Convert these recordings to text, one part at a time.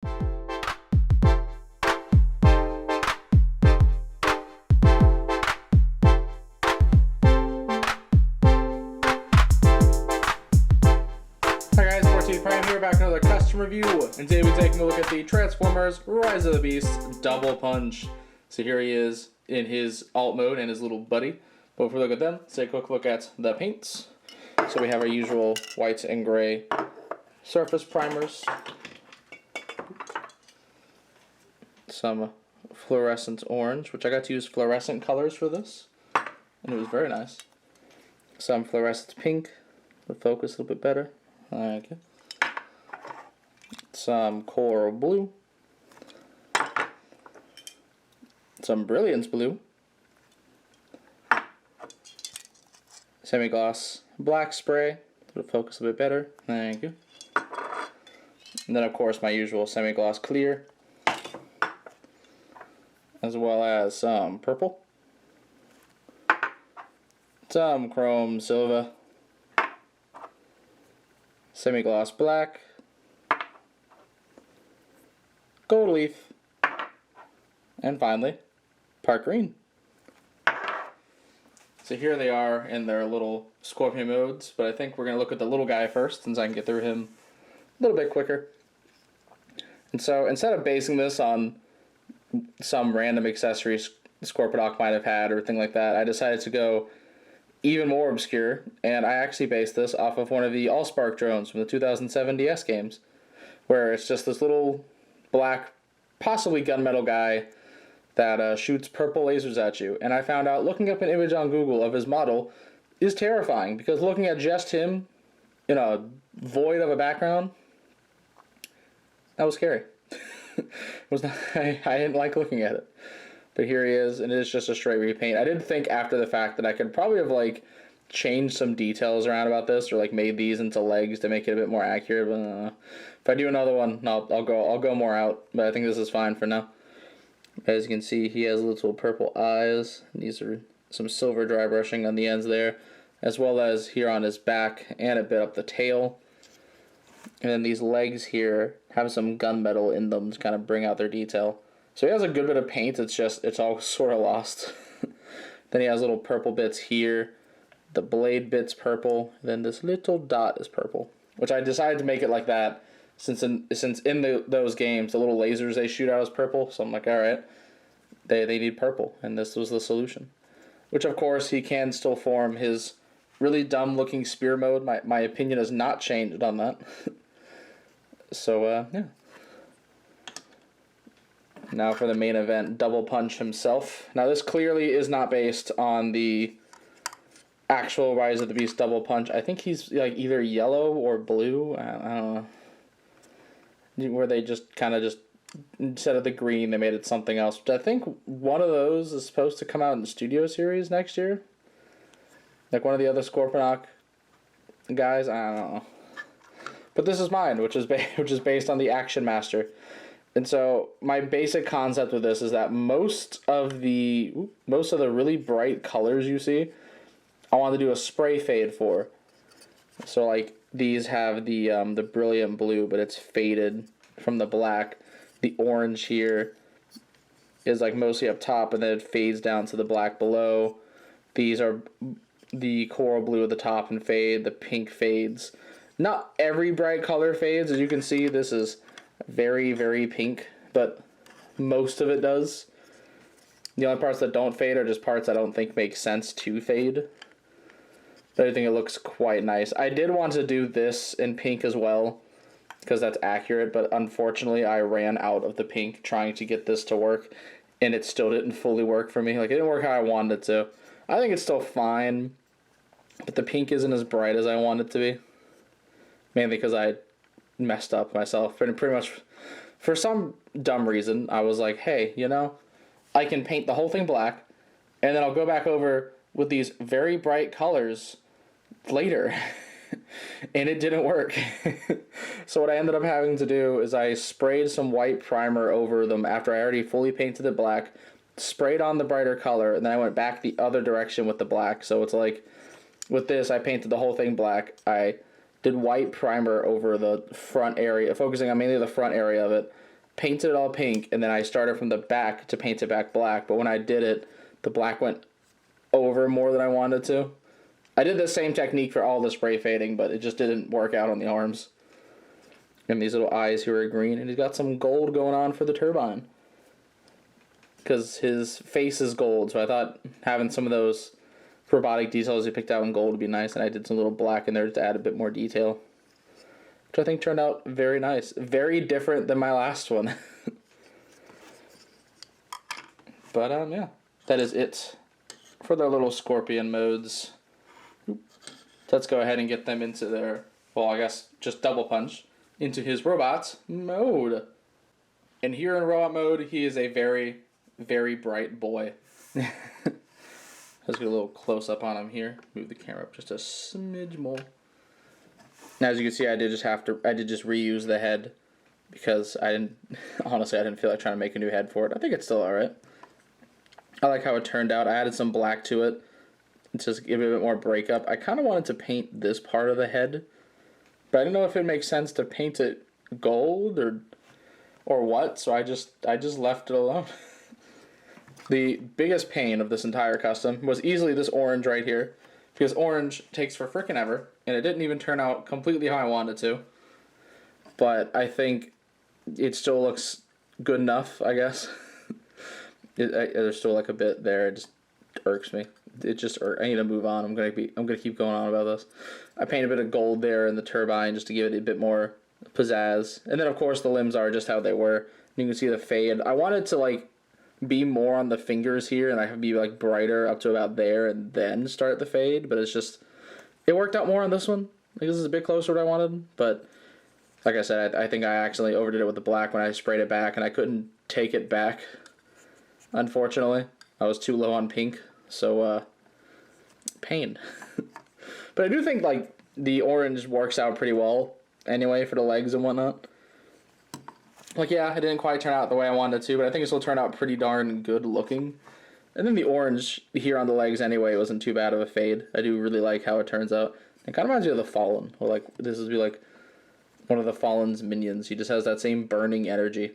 Hi guys, ROTB Prime here, back with another custom review, and today we're taking a look at the Transformers Rise of the Beast Double Punch. So here he is in his alt mode and his little buddy. But before we look at them, let's take a quick look at the paints. So we have our usual white and gray surface primers, some fluorescent orange, which I got to use fluorescent colors for this, and it was very nice. Some fluorescent pink, to focus a little bit better. Okay. Some coral blue, some brilliance blue, semi-gloss black spray to focus a bit better. Thank you. And then of course my usual semi-gloss clear, as well as some purple, some chrome silver, semi-gloss black, gold leaf, and finally, park green. So here they are in their little Scorpion modes, but I think we're going to look at the little guy first, since I can get through him a little bit quicker. And so instead of basing this on some random accessories Scorponok might have had or thing like that, I decided to go even more obscure, and I actually based this off of one of the Allspark drones from the 2007 DS games, where it's just this little black, possibly gunmetal guy that shoots purple lasers at you. And I found out looking up an image on Google of his model is terrifying, because looking at just him in a void of a background, that was scary. I didn't like looking at it. But here he is, and it is just a straight repaint. I did think after the fact that I could probably have like changed some details around about this, or like made these into legs to make it a bit more accurate. But if I do another one, I'll go more out. But I think this is fine for now. As you can see, he has little purple eyes. These are some silver dry brushing on the ends there, as well as here on his back and a bit up the tail. And then these legs here have some gunmetal in them to kind of bring out their detail. So he has a good bit of paint, it's all sort of lost. Then he has little purple bits here, the blade bit's purple, then this little dot is purple, which I decided to make it like that since in those games the little lasers they shoot out is purple, so I'm like, alright, they need purple, and this was the solution. Which of course he can still form his really dumb looking spear mode. My opinion has not changed on that. So yeah. Now for the main event, Double Punch himself. Now this clearly is not based on the actual Rise of the Beast Double Punch. I think he's like either yellow or blue. I don't know. Where they just kind of instead of the green, they made it something else. But I think one of those is supposed to come out in the Studio Series next year. Like one of the other Scorponok guys. I don't know. But this is mine, which is based on the Action Master. And so my basic concept with this is that most of the really bright colors you see, I want to do a spray fade for. So like these have the brilliant blue, but it's faded from the black. The orange here is like mostly up top, and then it fades down to the black below. These are the coral blue at the top and fade. The pink fades. Not every bright color fades, as you can see. This is very, very pink, but most of it does. The only parts that don't fade are just parts I don't think make sense to fade. But I think it looks quite nice. I did want to do this in pink as well, because that's accurate, but unfortunately I ran out of the pink trying to get this to work, and it still didn't fully work for me. Like, it didn't work how I wanted it to. I think it's still fine, but the pink isn't as bright as I want it to be. Mainly because I messed up myself, and pretty much for some dumb reason I was like, hey, you know, I can paint the whole thing black, and then I'll go back over with these very bright colors later. And it didn't work. So what I ended up having to do is I sprayed some white primer over them after I already fully painted it black, sprayed on the brighter color, and then I went back the other direction with the black. So it's like, with this, I painted the whole thing black. I did white primer over the front area, focusing on mainly the front area of it, painted it all pink, and then I started from the back to paint it back black, but when I did it, the black went over more than I wanted to. I did the same technique for all the spray fading, but it just didn't work out on the arms. And these little eyes here are green, and he's got some gold going on for the turbine. Because his face is gold, so I thought having some of those robotic details he picked out in gold would be nice, and I did some little black in there to add a bit more detail. Which I think turned out very nice. Very different than my last one. But, yeah. That is it for their little Scorpion modes. Let's go ahead and get them into their, well, I guess just double punch into his robot mode. And here in robot mode, he is a very, very bright boy. Let's get a little close up on him here. Move the camera up just a smidge more. Now, as you can see, I did just reuse the head because honestly, I didn't feel like trying to make a new head for it. I think it's still alright. I like how it turned out. I added some black to it. Just give it a bit more breakup. I kind of wanted to paint this part of the head, but I didn't know if it makes sense to paint it gold or what, so I just left it alone. The biggest pain of this entire custom was easily this orange right here, because orange takes for frickin' ever, and it didn't even turn out completely how I wanted to. But I think it still looks good enough, I guess. There's still like a bit there. It just irks me. I need to move on. I'm gonna keep going on about this. I painted a bit of gold there in the turbine just to give it a bit more pizzazz. And then of course the limbs are just how they were. You can see the fade. I wanted to like be more on the fingers here, and I have be like brighter up to about there, and then start the fade. But it worked out more on this one. Like this is a bit closer to what I wanted. But like I said, I think I accidentally overdid it with the black when I sprayed it back, and I couldn't take it back. Unfortunately, I was too low on pink. So, pain. But I do think, like, the orange works out pretty well, anyway, for the legs and whatnot. Like, yeah, it didn't quite turn out the way I wanted it to, but I think it still turned out pretty darn good looking. And then the orange here on the legs, anyway, wasn't too bad of a fade. I do really like how it turns out. It kind of reminds me of the Fallen, or, like, this would be, like, one of the Fallen's minions. He just has that same burning energy,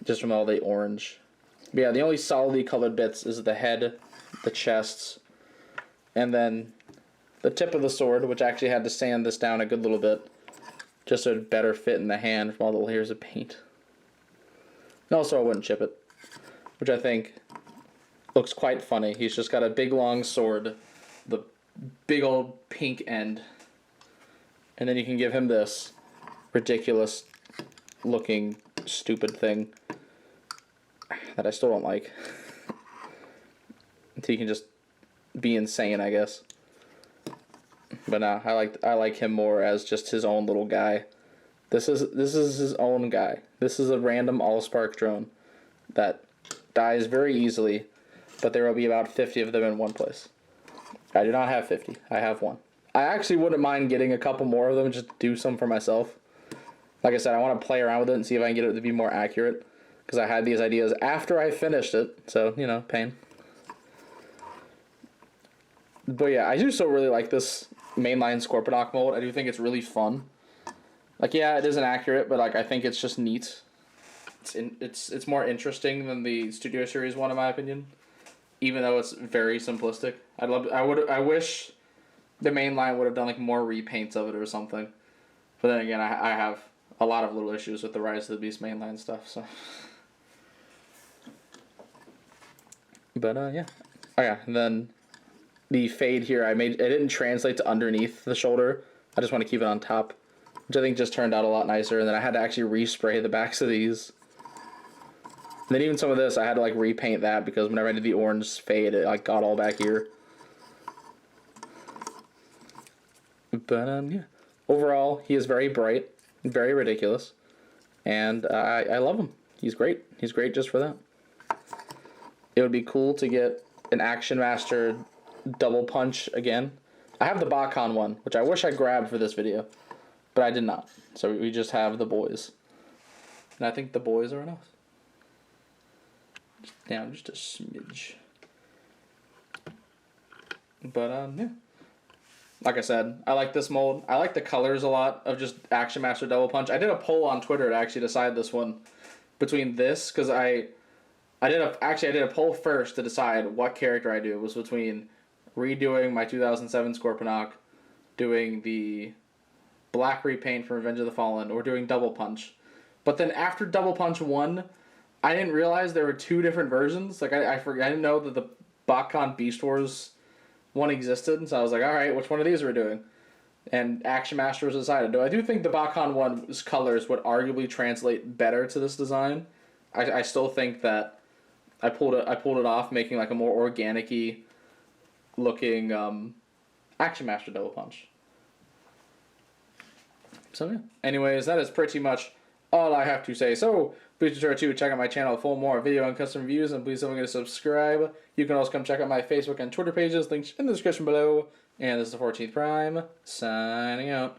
just from all the orange. But yeah, the only solidly colored bits is the head, the chests, and then the tip of the sword, which I actually had to sand this down a good little bit just so it better fit in the hand from all the layers of paint. And also I wouldn't chip it, which I think looks quite funny. He's just got a big long sword, the big old pink end, and then you can give him this ridiculous looking stupid thing that I still don't like. Until you can just be insane, I guess. But no, I like him more as just his own little guy. This is his own guy. This is a random Allspark drone that dies very easily, but there will be about 50 of them in one place. I do not have 50. I have one. I actually wouldn't mind getting a couple more of them, just to do some for myself. Like I said, I want to play around with it and see if I can get it to be more accurate, because I had these ideas after I finished it, so, you know, pain. But yeah, I do still really like this mainline Scorponok mold. I do think it's really fun. Like, yeah, it isn't accurate, but like I think it's just neat. It's more interesting than the Studio Series one, in my opinion. Even though it's very simplistic. I wish the mainline would have done like more repaints of it or something. But then again, I have a lot of little issues with the Rise of the Beast mainline stuff, so. But yeah. Oh yeah, and then the fade here, it didn't translate to underneath the shoulder. I just want to keep it on top, which I think just turned out a lot nicer. And then I had to actually respray the backs of these. And then even some of this, I had to like repaint that because whenever I did the orange fade, it like got all back here. But yeah, overall, he is very bright, very ridiculous, and I love him. He's great. He's great just for that. It would be cool to get an Action Master double punch again. I have the Bakhan one, which I wish I grabbed for this video, but I did not. So we just have the boys. And I think the boys are enough. Just down just a smidge. But yeah. Like I said, I like this mold. I like the colors a lot of just Action Master Double Punch. I did a poll on Twitter to actually decide this one between this, because I did a poll first to decide what character I do. It was between redoing my 2007 Scorponok, doing the black repaint from Revenge of the Fallen, or doing Double Punch. But then after Double Punch 1, I didn't realize there were two different versions. Like, I didn't know that the Bakkan Beast Wars one existed, so I was like, alright, which one of these are we doing? And Action Master was decided. Though I do think the Bakkan one's colors would arguably translate better to this design. I still think that I pulled it off, making like a more organic-y looking Action Master Double Punch. So yeah. Anyways, that is pretty much all I have to say. So please be sure to check out my channel for more video and custom reviews, and please don't forget to subscribe. You can also come check out my Facebook and Twitter pages, links in the description below. And this is the 14th Prime, signing out.